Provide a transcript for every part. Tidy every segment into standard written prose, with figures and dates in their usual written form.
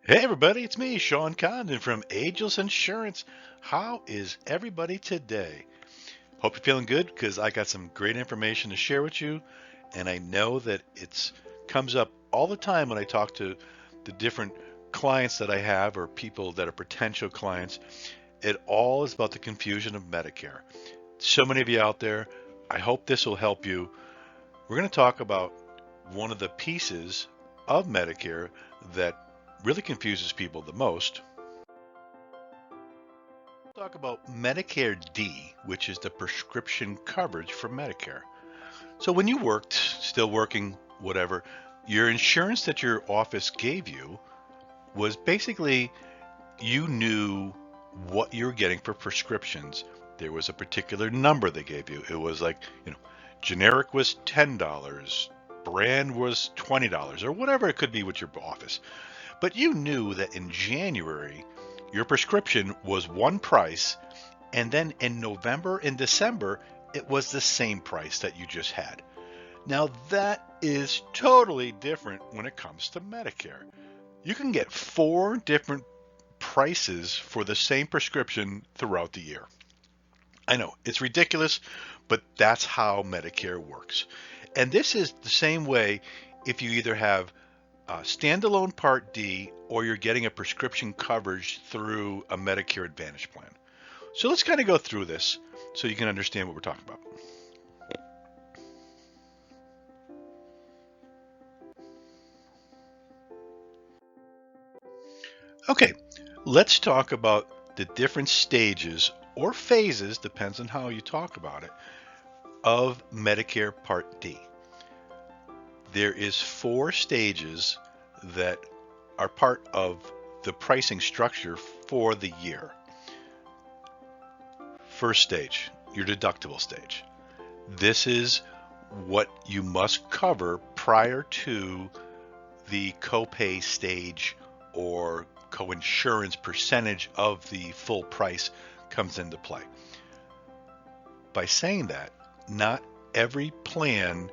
Hey everybody, it's me, Sean Condon from Ageless Insurance. How is everybody today? Hope you're feeling good because I got some great information to share with you, and I know that it's comes up all the time when I talk to the different clients that I have or people that are potential clients. It all is about the confusion of Medicare. So many of you out there. I hope this will help you. We're going to talk about one of the pieces of Medicare that really confuses people the most. Talk about Medicare D, which is the prescription coverage for Medicare. So when you worked, still working, whatever, your insurance that your office gave you was basically you knew what you were getting for prescriptions. There was a particular number they gave you. It was like, generic was $10, brand was $20, or whatever it could be with your office. But you knew that in January, your prescription was one price, and then in November and December, it was the same price that you just had. Now, that is totally different when it comes to Medicare. You can get four different prices for the same prescription throughout the year. I know it's ridiculous, but that's how Medicare works. And this is the same way if you either have standalone Part D or you're getting a prescription coverage through a Medicare Advantage plan. So let's kind of go through this so you can understand what we're talking about. Okay, let's talk about the different stages or phases, depends on how you talk about it, of Medicare Part D. There is four stages that are part of the pricing structure for the year. First stage, your deductible stage. This is what you must cover prior to the copay stage or coinsurance percentage of the full price comes into play. By saying that, not every plan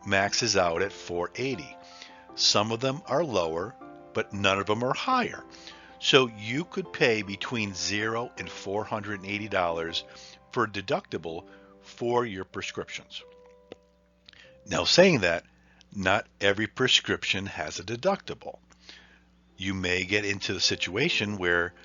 maxes out at 480. Some of them are lower, but none of them are higher. So you could pay between $0 and $480 for a deductible for your prescriptions. Now, saying that, not every prescription has a deductible. You may get into the situation where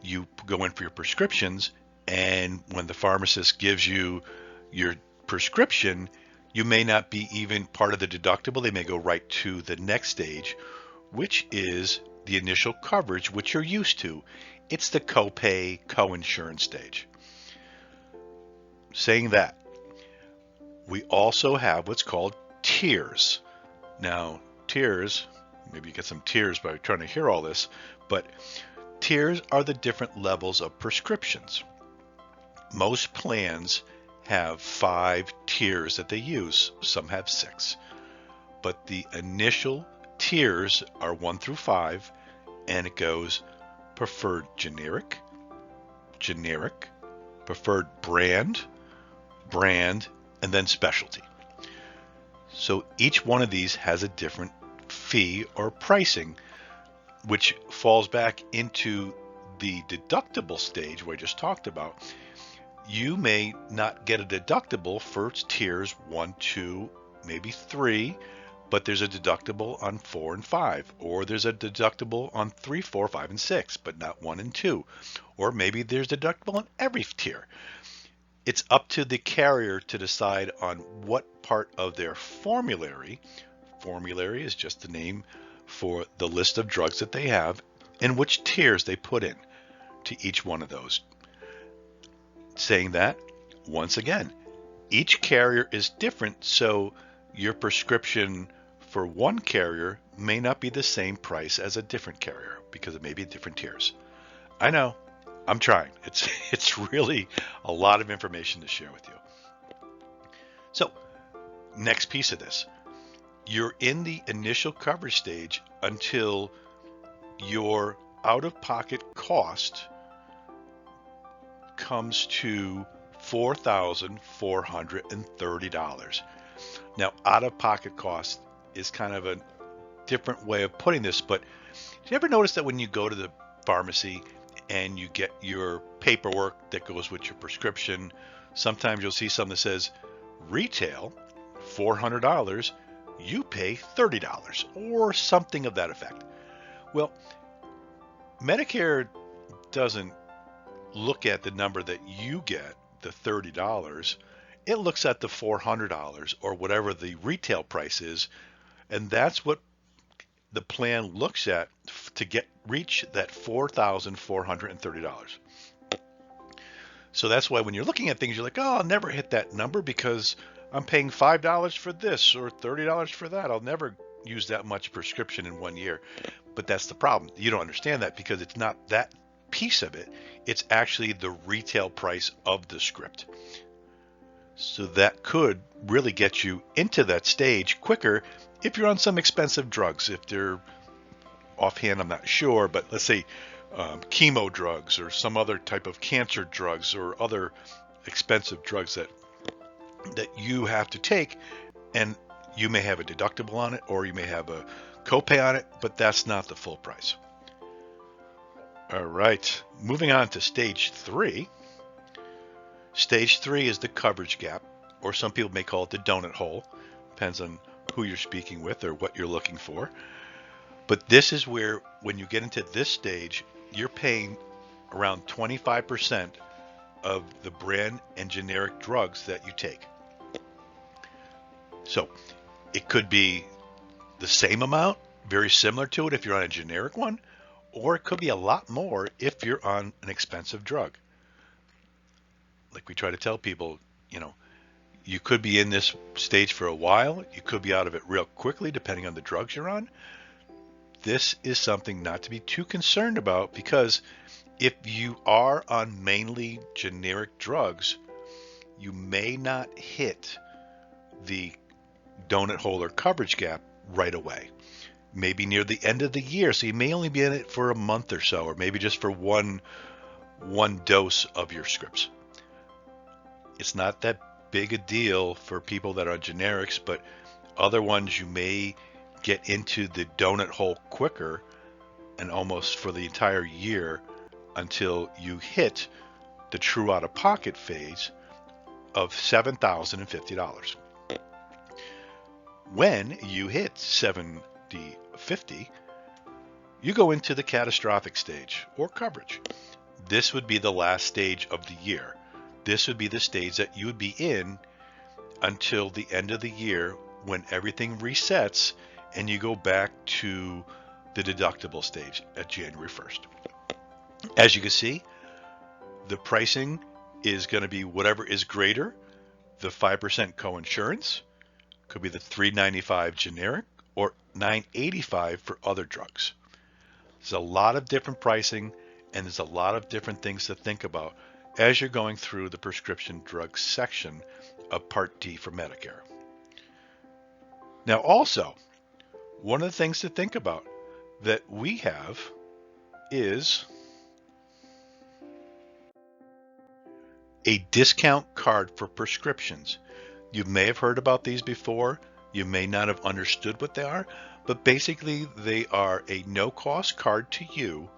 you go in for your prescriptions, and when the pharmacist gives you your prescription, you may not be even part of the deductible. They may go right to the next stage, which is the initial coverage, which you're used to. It's the copay coinsurance stage. Saying that, we also have what's called tiers. Now, tiers, maybe you get some tears by trying to hear all this, but tiers are the different levels of prescriptions. Most plans have 5 tiers that they use, some have 6. But the initial tiers are 1 through 5, and it goes preferred generic, generic, preferred brand, brand, and then specialty. So each one of these has a different fee or pricing, which falls back into the deductible stage where I just talked about. You may not get a deductible for tiers 1, 2, maybe 3, but there's a deductible on 4 and 5, or there's a deductible on 3, 4, 5, and 6, but not 1 and 2, or maybe there's deductible on every tier. It's up to the carrier to decide on what part of their formulary is just the name for the list of drugs that they have, and which tiers they put in to each one of those. Saying that, once again, each carrier is different, so your prescription for one carrier may not be the same price as a different carrier because it may be different tiers. I know, I'm trying. It's really a lot of information to share with you. So, next piece of this. You're in the initial coverage stage until your out-of-pocket cost comes to $4,430. Now, out-of-pocket cost is kind of a different way of putting this, but do you ever notice that when you go to the pharmacy and you get your paperwork that goes with your prescription, sometimes you'll see something that says retail $400, you pay $30 or something of that effect. Well, Medicare doesn't look at the number that you get, the $30. It looks at the $400 or whatever the retail price is, and that's what the plan looks at to reach that $4,430. So that's why when you're looking at things, you're like, oh, I'll never hit that number because I'm paying $5 for this or $30 for that. I'll never use that much prescription in 1 year. But that's the problem. You don't understand that because it's not that piece of it. It's actually the retail price of the script. So that could really get you into that stage quicker if you're on some expensive drugs. If they're offhand, I'm not sure, but let's say chemo drugs or some other type of cancer drugs or other expensive drugs that you have to take, and you may have a deductible on it or you may have a copay on it, but that's not the full price. All right, moving on to stage 3. Stage 3 is the coverage gap, or some people may call it the donut hole. Depends on who you're speaking with or what you're looking for. But this is where, when you get into this stage, you're paying around 25% of the brand and generic drugs that you take. So it could be the same amount, very similar to it if you're on a generic one, or it could be a lot more if you're on an expensive drug. Like we try to tell people, you could be in this stage for a while. You could be out of it real quickly, depending on the drugs you're on. This is something not to be too concerned about, because if you are on mainly generic drugs, you may not hit the donut hole or coverage gap right away. Maybe near the end of the year, so you may only be in it for a month or so, or maybe just for one dose of your scripts. It's not that big a deal for people that are generics, but other ones you may get into the donut hole quicker and almost for the entire year until you hit the true out-of-pocket phase of $7,050. When you hit $7,050, you go into the catastrophic stage or coverage. This would be the last stage of the year. This would be the stage that you would be in until the end of the year, when everything resets and you go back to the deductible stage at January 1st. As you can see, the pricing is going to be whatever is greater, the 5% coinsurance, could be the $395 generic or $985 for other drugs. There's a lot of different pricing, and there's a lot of different things to think about as you're going through the prescription drug section of Part D for Medicare. Now also, one of the things to think about that we have is a discount card for prescriptions. You may have heard about these before. You may not have understood what they are, but basically they are a no-cost card to you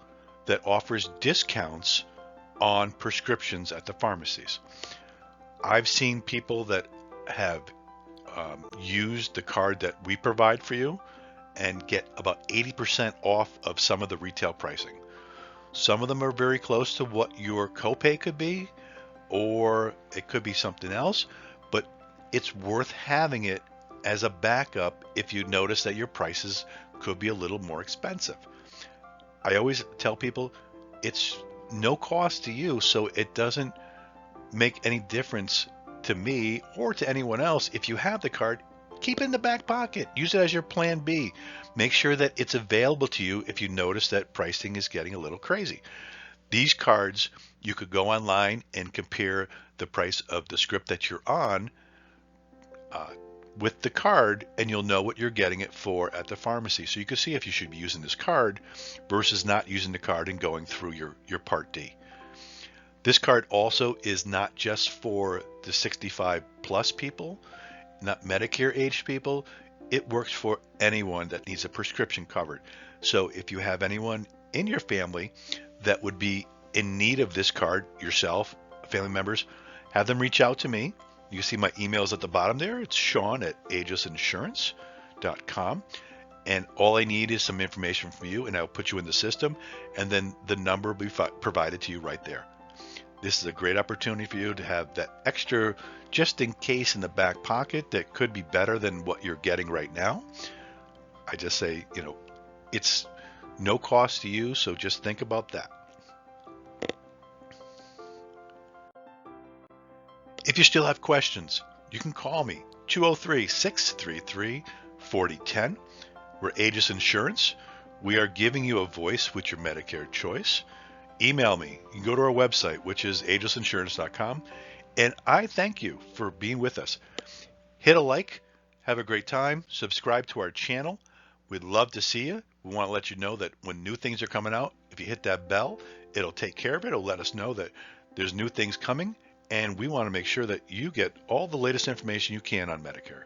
that offers discounts on prescriptions at the pharmacies. I've seen people that have used the card that we provide for you and get about 80% off of some of the retail pricing. Some of them are very close to what your copay could be, or it could be something else, but it's worth having it as a backup if you notice that your prices could be a little more expensive. I always tell people it's no cost to you, so it doesn't make any difference to me or to anyone else. If you have the card, keep it in the back pocket. Use it as your plan B. Make sure that it's available to you if you notice that pricing is getting a little crazy. These cards, you could go online and compare the price of the script that you're on with the card, and you'll know what you're getting it for at the pharmacy. So you can see if you should be using this card versus not using the card and going through your Part D. This card also is not just for the 65 plus people, not Medicare age people. It works for anyone that needs a prescription covered. So if you have anyone in your family that would be in need of this card yourself, family members, have them reach out to me. You see my emails at the bottom there. It's Sean@aegisinsurance.com. And all I need is some information from you, and I'll put you in the system, and then the number will be provided to you right there. This is a great opportunity for you to have that extra just in case in the back pocket that could be better than what you're getting right now. I just say, it's no cost to you, so just think about that. If you still have questions, you can call me, 203-633-4010. We're Aegis Insurance. We are giving you a voice with your Medicare choice. Email me. You can go to our website, which is aegisinsurance.com. And I thank you for being with us. Hit a like. Have a great time. Subscribe to our channel. We'd love to see you. We want to let you know that when new things are coming out, if you hit that bell, it'll take care of it. It'll let us know that there's new things coming. And we want to make sure that you get all the latest information you can on Medicare.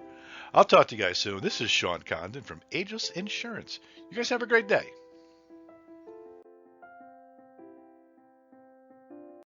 I'll talk to you guys soon. This is Sean Condon from Aegis Insurance. You guys have a great day.